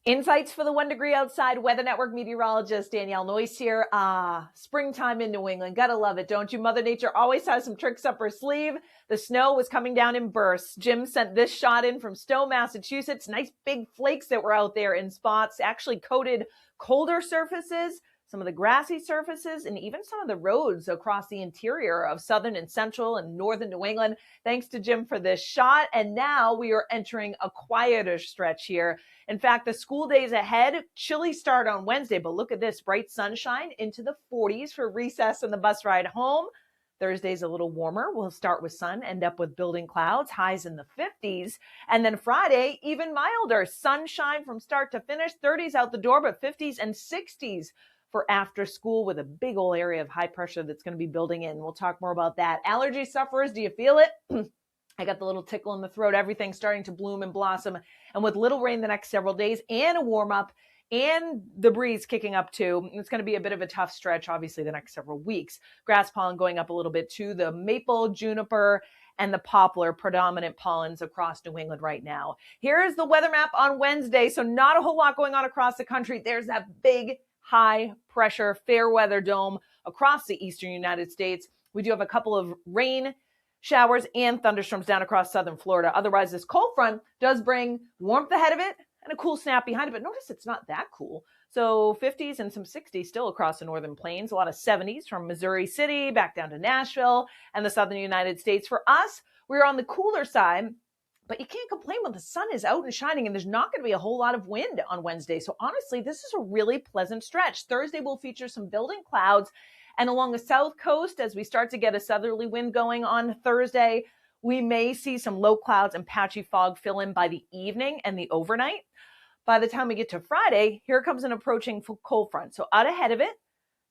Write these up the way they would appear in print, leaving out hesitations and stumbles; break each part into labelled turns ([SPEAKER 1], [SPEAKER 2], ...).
[SPEAKER 1] Insights for the 1 Degree Outside Weather Network meteorologist Danielle Noyce here. Springtime in New England. Gotta love it, don't you? Mother Nature always has some tricks up her sleeve. The snow was coming down in bursts. Jim sent this shot in from Stowe, Massachusetts. Nice big flakes that were out there in spots, actually coated colder surfaces, some of the grassy surfaces, and even some of the roads across the interior of southern and central and northern New England. Thanks to Jim for this shot. And now we are entering a quieter stretch here. In fact, the school days ahead, chilly start on Wednesday, but look at this, bright sunshine into the 40s for recess and the bus ride home. Thursday's a little warmer. We'll start with sun, end up with building clouds, highs in the 50s. And then Friday, even milder, sunshine from start to finish, 30s out the door, but 50s and 60s for after school with a big old area of high pressure that's going to be building in. We'll talk more about that. Allergy sufferers, do you feel it? I got the little tickle in the throat, everything starting to bloom and blossom. And with little rain the next several days and a warm up and the breeze kicking up too, it's going to be a bit of a tough stretch, obviously, the next several weeks. Grass pollen going up a little bit too. The maple, juniper, and the poplar, predominant pollens across New England right now. Here's the weather map on Wednesday. So not a whole lot going on across the country. There's that big high pressure fair weather dome across the eastern United States. We do have a couple of rain showers and thunderstorms down across southern Florida. Otherwise, this cold front does bring warmth ahead of it and a cool snap behind it. But notice it's not that cool. So 50s and some 60s still across the northern plains. A lot of 70s from Missouri City back down to Nashville and the southern United States. For us, we're on the cooler side. But you can't complain when the sun is out and shining and there's not going to be a whole lot of wind on Wednesday. So honestly, this is a really pleasant stretch. Thursday will feature some building clouds. And along the south coast, as we start to get a southerly wind going on Thursday, we may see some low clouds and patchy fog fill in by the evening and the overnight. By the time we get to Friday, here comes an approaching cold front. So out ahead of it,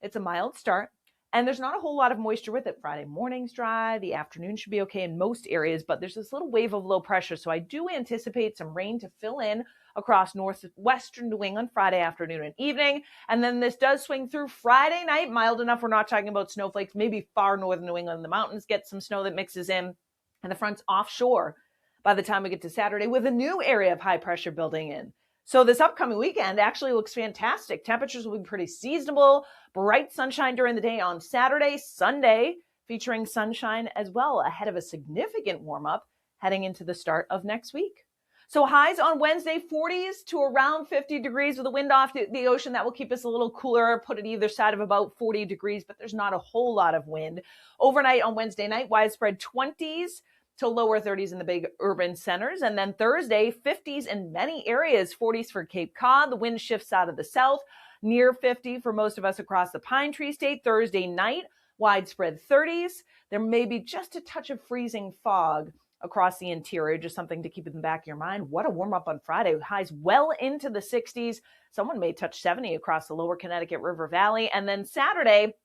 [SPEAKER 1] it's a mild start. And there's not a whole lot of moisture with it. Friday morning's dry. The afternoon should be okay in most areas, but there's this little wave of low pressure. So I do anticipate some rain to fill in across northwestern New England Friday afternoon and evening. And then this does swing through Friday night, mild enough. We're not talking about snowflakes, maybe far northern New England. The mountains get some snow that mixes in, and the front's offshore by the time we get to Saturday with a new area of high pressure building in. So this upcoming weekend actually looks fantastic. Temperatures will be pretty seasonable, bright sunshine during the day on Saturday, Sunday, featuring sunshine as well ahead of a significant warm up heading into the start of next week. So highs on Wednesday, 40s to around 50 degrees with the wind off the ocean. That will keep us a little cooler, put it either side of about 40 degrees, but there's not a whole lot of wind. Overnight on Wednesday night, widespread 20s to lower 30s in the big urban centers. And then Thursday, 50s in many areas, 40s for Cape Cod. The wind shifts out of the south, near 50 for most of us across the Pine Tree State. Thursday night, widespread 30s. There may be just a touch of freezing fog across the interior, just something to keep in the back of your mind. What a warm up on Friday. Highs well into the 60s. Someone may touch 70 across the lower Connecticut River Valley. And then Saturday,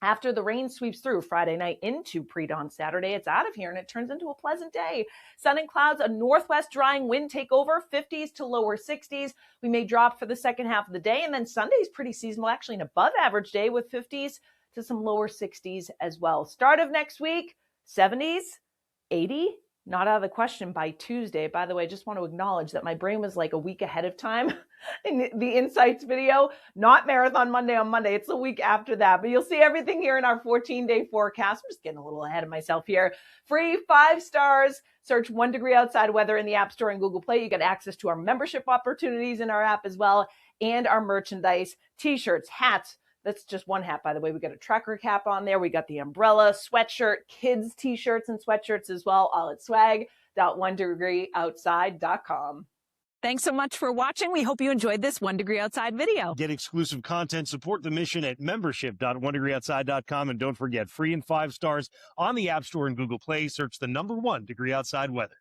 [SPEAKER 1] after the rain sweeps through Friday night into pre-dawn Saturday, it's out of here and it turns into a pleasant day. Sun and clouds, a northwest drying wind take over, 50s to lower 60s. We may drop for the second half of the day. And then Sunday's pretty seasonal, actually an above average day with 50s to some lower 60s as well. Start of next week, 70s, 80, not out of the question by Tuesday. By the way, I just want to acknowledge that my brain was like a week ahead of time in the Insights video, not Marathon Monday on Monday. It's the week after that, but you'll see everything here in our 14-day forecast. I'm just getting a little ahead of myself here. Free 5 stars. Search 1 Degree Outside Weather in the App Store and Google Play. You get access to our membership opportunities in our app as well, and our merchandise, t-shirts, hats. That's just one hat, by the way. We got a trucker cap on there. We got the umbrella, sweatshirt, kids t-shirts and sweatshirts as well, all at swag.onedegreeoutside.com.
[SPEAKER 2] Thanks so much for watching. We hope you enjoyed this 1 Degree Outside video.
[SPEAKER 3] Get exclusive content, support the mission at membership.onedegreeoutside.com. And don't forget, free and 5 stars on the App Store and Google Play. Search the number 1 Degree Outside Weather.